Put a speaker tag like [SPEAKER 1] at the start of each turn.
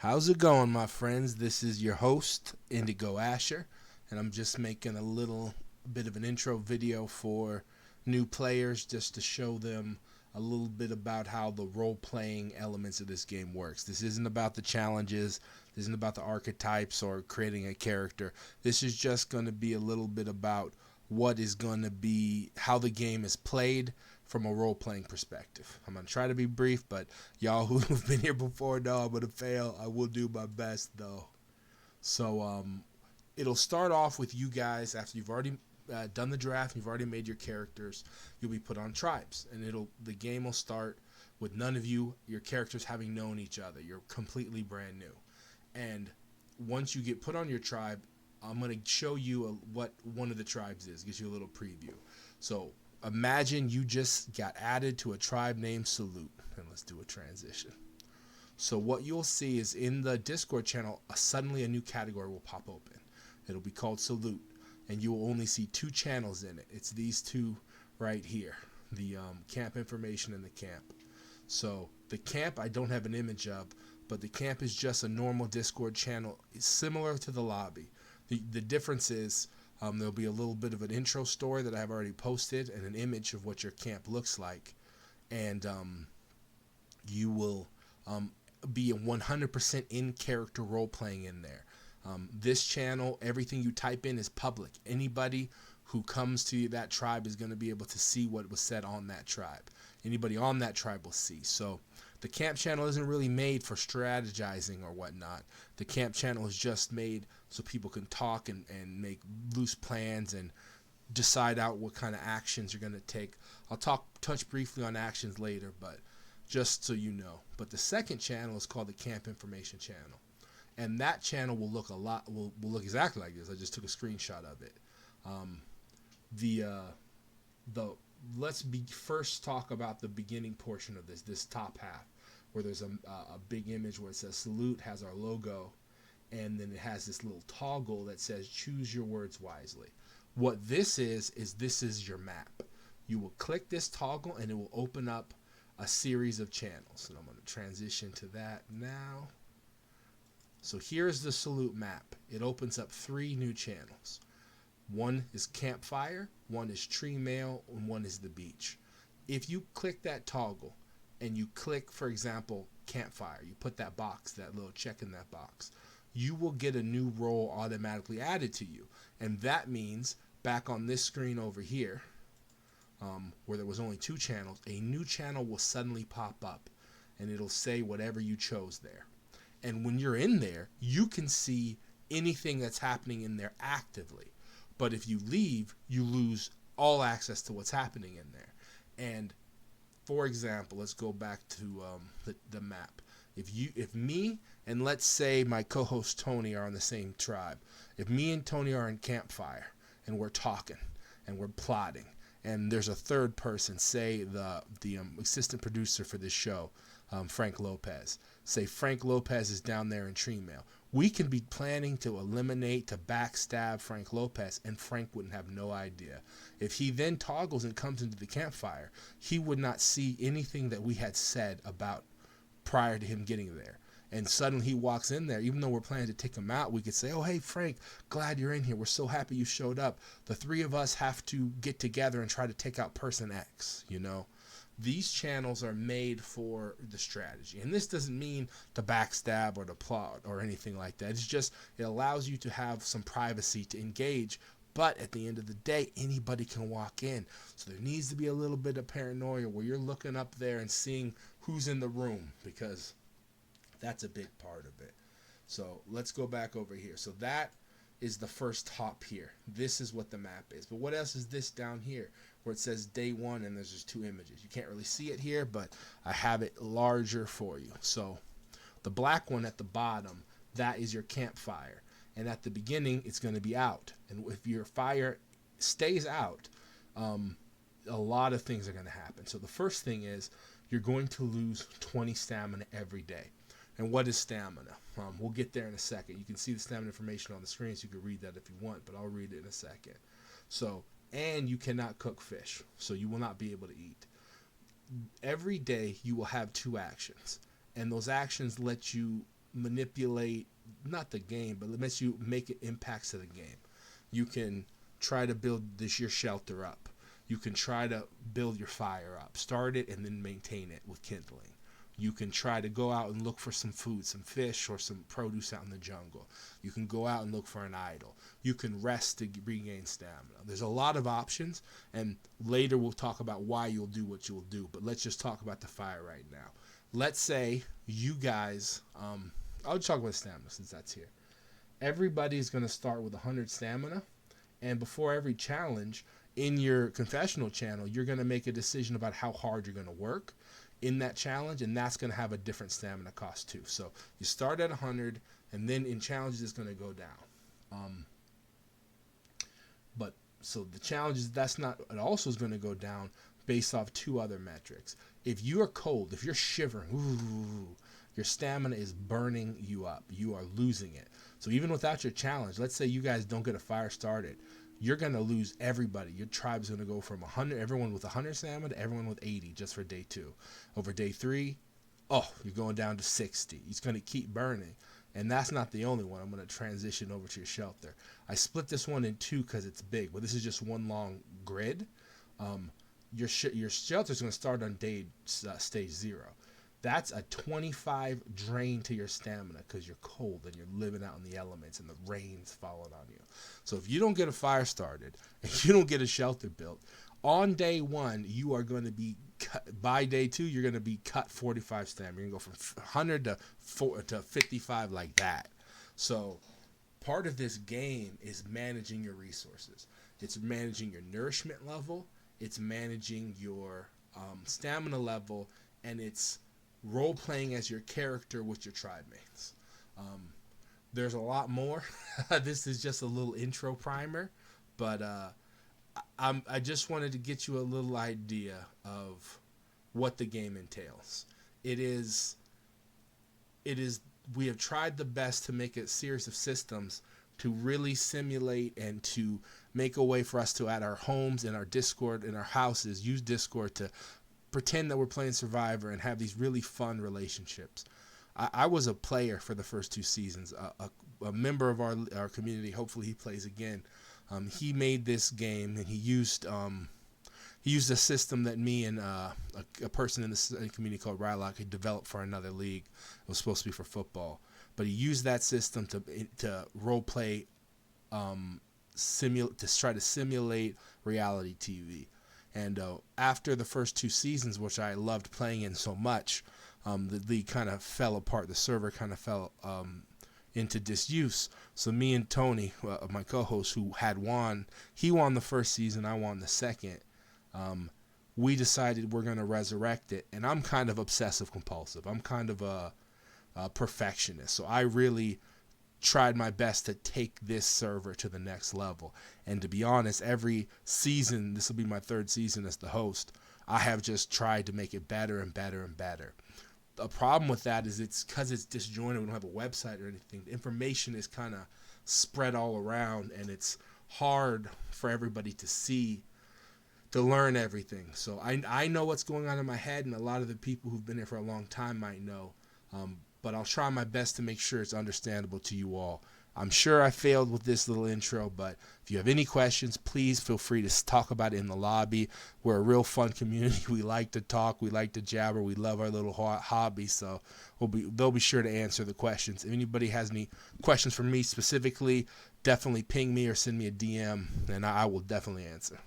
[SPEAKER 1] How's it going, my friends? This is your host, Indigo Asher, and I'm just making a little bit of an intro video for new players just to show them a little bit about how the role-playing elements of this game works. This isn't about the challenges, this isn't about the archetypes or creating a character. This is just going to be a little bit about what is going to be how the game is played from a role-playing perspective. I'm going to try to be brief, but y'all who've been here before know I'm going to fail. I will do my best, though. So it'll start off with you guys after you've already done the draft, you've already made your characters. You'll be put on tribes, and the game will start with none of your characters having known each other. You're completely brand new, and once you get put on your tribe, I'm going to show you what one of the tribes is. Gives you a little preview. So imagine you just got added to a tribe named Salute, and let's do a transition. So what you'll see is in the Discord channel, suddenly a new category will pop open. It'll be called Salute, and you will only see two channels in it. It's these two right here, the camp information and the camp. So the camp I don't have an image of, but the camp is just a normal Discord channel. It's similar to the lobby. The difference is there'll be a little bit of an intro story that I've already posted and an image of what your camp looks like. And you will be 100% in character role playing in there. This channel, everything you type in is public. Anybody who comes to that tribe is going to be able to see what was said on that tribe. Anybody on that tribe will see. So the camp channel isn't really made for strategizing or whatnot. The camp channel is just made so people can talk and make loose plans and decide out what kind of actions you're going to take. I'll touch briefly on actions later, but just so you know. But the second channel is called the Camp Information Channel, and that channel will look will look exactly like this. I just took a screenshot of it. Let's first talk about the beginning portion of this top half, where there's a big image where it says Salute, has our logo, and then it has this little toggle that says choose your words wisely. What this is this is your map. You will click this toggle and it will open up a series of channels, and I'm going to transition to that now. So here's the Salute map. It opens up 3 new channels. One is Campfire, one is Tree Mail, and one is the Beach. If you click that toggle and you click, for example, Campfire, you put that box, that little check in that box, you will get a new role automatically added to you. And that means back on this screen over here, where there was only 2 channels, a new channel will suddenly pop up, and it'll say whatever you chose there. And when you're in there, you can see anything that's happening in there actively. But if you leave, you lose all access to what's happening in there. And for example, let's go back to the map. If me and let's say my co-host Tony are on the same tribe, if me and Tony are in Campfire and we're talking and we're plotting, and there's a third person, say the assistant producer for this show, Frank Lopez. Say Frank Lopez is down there in Tree Mail. We can be planning to eliminate, to backstab Frank Lopez, and Frank wouldn't have no idea. If he then toggles and comes into the Campfire, he would not see anything that we had said about prior to him getting there. And suddenly he walks in there, even though we're planning to take him out, we could say, oh, hey, Frank, glad you're in here. We're so happy you showed up. The 3 of us have to get together and try to take out person X, you know. These channels are made for the strategy. And this doesn't mean to backstab or to plot or anything like that. It's just, it allows you to have some privacy to engage. But at the end of the day, anybody can walk in. So there needs to be a little bit of paranoia where you're looking up there and seeing who's in the room, because that's a big part of it. So let's go back over here. So that is the first hop here. This is what the map is. But what else is this down here where it says day 1 and there's just 2 images? You can't really see it here, but I have it larger for you. So the black one at the bottom, that is your Campfire. And at the beginning, it's going to be out. And if your fire stays out, a lot of things are going to happen. So the first thing is you're going to lose 20 stamina every day. And what is stamina? We'll get there in a second. You can see the stamina information on the screen, so you can read that if you want, but I'll read it in a second. So, and you cannot cook fish, so you will not be able to eat. Every day you will have 2 actions, and those actions let you manipulate, not the game, but it lets you make impacts to the game. You can try to build your shelter up. You can try to build your fire up. Start it and then maintain it with kindling. You can try to go out and look for some food, some fish or some produce out in the jungle. You can go out and look for an idol. You can rest to regain stamina. There's a lot of options, and later we'll talk about why you'll do what you'll do. But let's just talk about the fire right now. Let's say you guys, I'll talk about stamina since that's here. Everybody's going to start with 100 stamina, and before every challenge in your confessional channel, you're going to make a decision about how hard you're going to work in that challenge, and that's going to have a different stamina cost too. So you start at 100, and then in challenges it's going to go down. But so the challenges, that's not, it also is going to go down based off two other metrics. If you are cold, if you're shivering, your stamina is burning you up. You are losing it. So even without your challenge, let's say you guys don't get a fire started, you're going to lose everybody. Your tribe's going to go from 100, everyone with 100 stamina to everyone with 80 just for day 2. Over day 3, you're going down to 60. It's going to keep burning. And that's not the only one. I'm going to transition over to your shelter. I split this one in 2 because it's big, but this is just one long grid. Your shelter is going to start on stage 0. That's a 25 drain to your stamina because you're cold and you're living out in the elements and the rain's falling on you. So if you don't get a fire started and you don't get a shelter built, on day 1, you are going to be cut. By day 2, you're going to be cut 45 stamina. You're going to go from 100 to 55 like that. So part of this game is managing your resources. It's managing your nourishment level. It's managing your stamina level, and it's role-playing as your character with your tribe mates. There's a lot more. This is just a little intro primer, but I just wanted to get you a little idea of what the game entails. It is. We have tried the best to make a series of systems to really simulate and to make a way for us to, at our homes, in our Discord, in our houses, use Discord to pretend that we're playing Survivor and have these really fun relationships. I was a player for the first 2 seasons, a member of our community. Hopefully he plays again. He made this game, and he used a system that me and a person in the community called Rylock had developed for another league. It was supposed to be for football, but he used that system to role play, to try to simulate reality TV. And after the first 2 seasons, which I loved playing in so much, the league kind of fell apart. The server kind of fell into disuse. So me and Tony, my co-host, who had won, he won the first season, I won the second. We decided we're going to resurrect it. And I'm kind of obsessive compulsive. I'm kind of a perfectionist. So I really tried my best to take this server to the next level. And to be honest, every season, this will be my 3rd season as the host, I have just tried to make it better and better and better. The problem with that is it's because it's disjointed. We don't have a website or anything. The information is kind of spread all around, and it's hard for everybody to see, to learn everything. So I know what's going on in my head, and a lot of the people who've been here for a long time might know. But I'll try my best to make sure it's understandable to you all. I'm sure I failed with this little intro, but if you have any questions, please feel free to talk about it in the lobby. We're a real fun community. We like to talk. We like to jabber. We love our little hobby, so they'll be sure to answer the questions. If anybody has any questions for me specifically, definitely ping me or send me a DM, and I will definitely answer.